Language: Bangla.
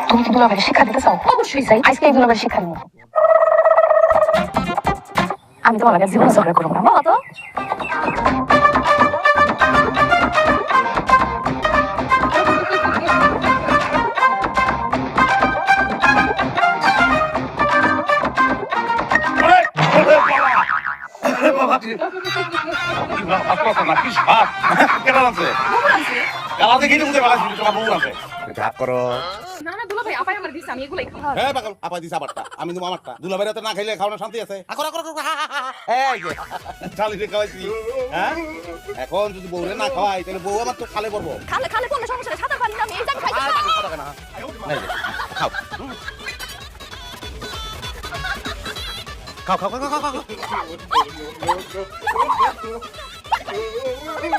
তুমি কি দুলাভাইকে শিক্ষা দিতে চাও? অবশ্যই চাই। আজকে এই দুলাভাই শিক্ষা দিব। আমি তোমার লাগে জীবন ঝগড়া করবো না, বলো তো। আমি তো আমারটা দুলাভাইরা তো না খাইলে খাওয়ানোর শান্তি আছে। এখন যদি বউরে না খাওয়াই তাহলে বউ আমার তো খালে পড়বো। খালে খালে কোন সমস্যা নেই, সাঁতার পারি না আমি, এই জায়গায় খাইতে পারি। খাও খাও খাও খাও খাও খাও। না